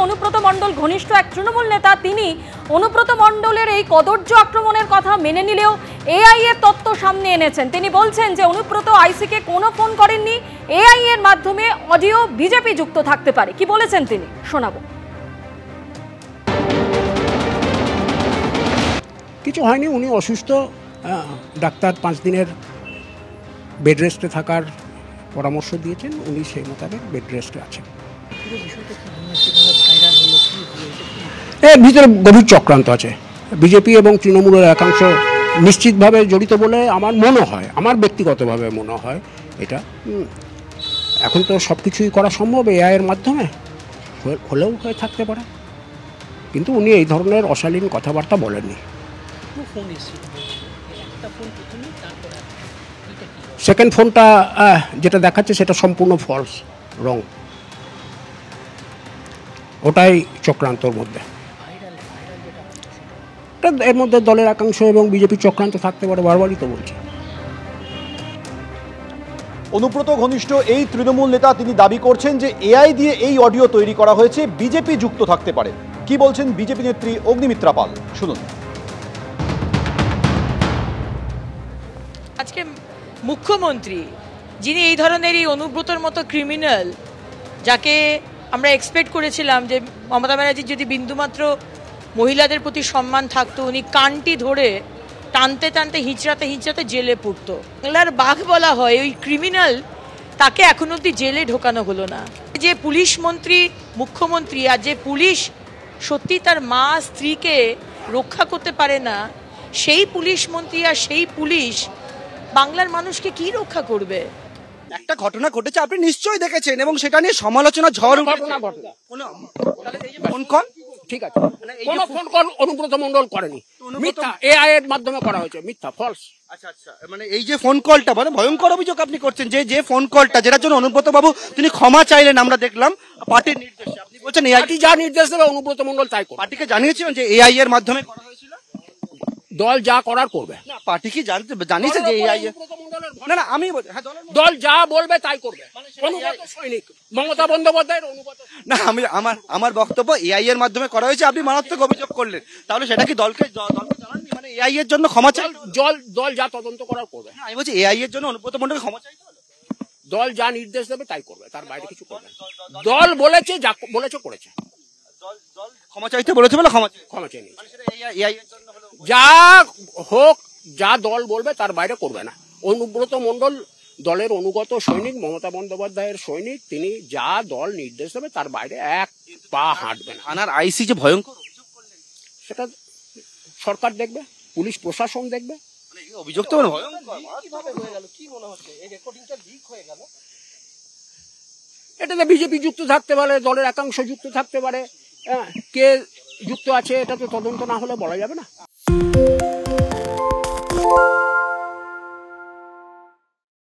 অনুব্রত মণ্ডল ঘনিষ্ঠ এক তৃণমূল নেতা, তিনি অনুব্রত মণ্ডলের এই কদর্য আক্রমণের কথা মেনে নিলেও এআই এর তথ্য সামনে এনেছেন। তিনি বলছেন যে অনুব্রত আইসিকে কোনো ফোন করেননি, এআই এর মাধ্যমে অডিও বিজেপি যুক্ত থাকতে পারে। কি বলেছেন তিনি, শোনাবো। কিছু হয়নি, উনি অসুস্থ, ডাক্তার 5 দিনের বেড রেস্টে থাকার পরামর্শ দিয়েছেন, উনি সেই মোতাবেক বেড রেস্টে আছেন। এর ভিতরে গভীর চক্রান্ত আছে, বিজেপি এবং তৃণমূলের একাংশ নিশ্চিতভাবে জড়িত বলে আমার মনে হয়, আমার ব্যক্তিগতভাবে মনে হয়। এটা এখন তো সব কিছুই করা সম্ভব এআইয়ের মাধ্যমে, হলেও হয়ে থাকতে পারে, কিন্তু উনি এই ধরনের অশালীন কথাবার্তা বলেননি। সেকেন্ড ফোনটা যেটা দেখাচ্ছে সেটা সম্পূর্ণ ফলস, রং, ওটাই চক্রান্তর মধ্যে। এর মধ্যে দলের একাংশ এবং বিজেপি চক্রান্ত থাকতে পারে, বারবারই তো বলছি। অনুব্রত ঘনিষ্ঠ এই তৃণমূল নেতা তিনি দাবি করছেন যে এআই দিয়ে এই অডিও তৈরি করা হয়েছে, বিজেপি যুক্ত থাকতে পারে। কি বলছেন বিজেপি নেত্রী অগ্নিমিত্রা পাল, শুনুন। আজকে মুখ্যমন্ত্রী, যিনি এই ধরনেরই অনুব্রতর মতো ক্রিমিনাল, যাকে আমরা এক্সপেক্ট করেছিলাম যে মমতা ব্যানার্জির যদি বিন্দুমাত্র মহিলাদের প্রতি সম্মান থাকতো, উনি কানটি ধরে টানতে টানতে হিঁচড়াতে হিঁচড়াতে জেলে পুরতো। বাংলার বাঘ বলা হয় ওই ক্রিমিনাল, তাকে এখন অবধি জেলে ঢোকানো হলো না। যে পুলিশ মন্ত্রী, মুখ্যমন্ত্রী, আর যে পুলিশ সত্যি তার মা স্ত্রীকে রক্ষা করতে পারে না, সেই পুলিশ মন্ত্রী আর সেই পুলিশ বাংলার মানুষকে কি রক্ষা করবে? একটা ঘটনা ঘটেছে, আপনি নিশ্চয়ই দেখেছেন, এবং সেটা নিয়ে সমালোচনা ঝড় ঠিক আছে, কোনো ফোন কল অনুব্রত মণ্ডল করেনি, মিথ্যা, এআই এর মাধ্যমে করা হয়েছে, মিথ্যা, ফলস। আচ্ছা আচ্ছা, মানে এই যে ফোন কলটা, মানে ভয়ঙ্কর অভিযোগ আপনি করছেন, যে ফোন কলটা যেটার জন্য অনুব্রত বাবু তিনি ক্ষমা চাইলেন, আমরা দেখলাম পার্টির নির্দেশে, আপনি বলছেন এআই যা নির্দেশ দেবে অনুব্রত মণ্ডল তাই করবে। পার্টিকে জানিয়েছিলেন যে এআই এর মাধ্যমে করা হয়েছিল? দল যা করার করবে। না, পার্টি কি জানিয়েছে যে এআই? না না, আমি দল যা বলবে তাই করবে। সৈনিক মমতা বন্দ্যোপাধ্যায়ের অনুগত। না, আমার বক্তব্য এআই এর মাধ্যমে করা হয়েছে, আপনি মারাত্মক অভিযোগ করলেন, তাহলে সেটা কি দলকে জানাননি? মানে এআই এর জন্য ক্ষমা চাই, দল যা তদন্ত করার করবে। আমি বলছি এআই এর জন্য অনুব্রত মণ্ডলকে ক্ষমা চাই, দল যা নির্দেশ দেবে তাই করবে, তার বাইরে কিছু করবে। দল বলেছে, যা বলেছে করেছে। দল ক্ষমা চাইতে বলেছে বলে ক্ষমা চাইনি, যা হোক, যা দল বলবে তার বাইরে করবে না। অনুব্রত মণ্ডল দলের অনুগত সৈনিক, মমতা বন্দ্যোপাধ্যায়ের সৈনিক, তিনি যা দল নির্দেশ দেবে তার বাইরে এক পা হাঁটবে না। থানার আইসি যে ভয়ঙ্কর অভিযোগ করলেন, সেটা সরকার দেখবে, পুলিশ প্রশাসন দেখবে। অভিযোগ তো এটাতে বিজেপি যুক্ত থাকতে পারে, দলের একাংশ যুক্ত থাকতে পারে, কে যুক্ত আছে এটা তো তদন্ত না হলে বলা যাবে না।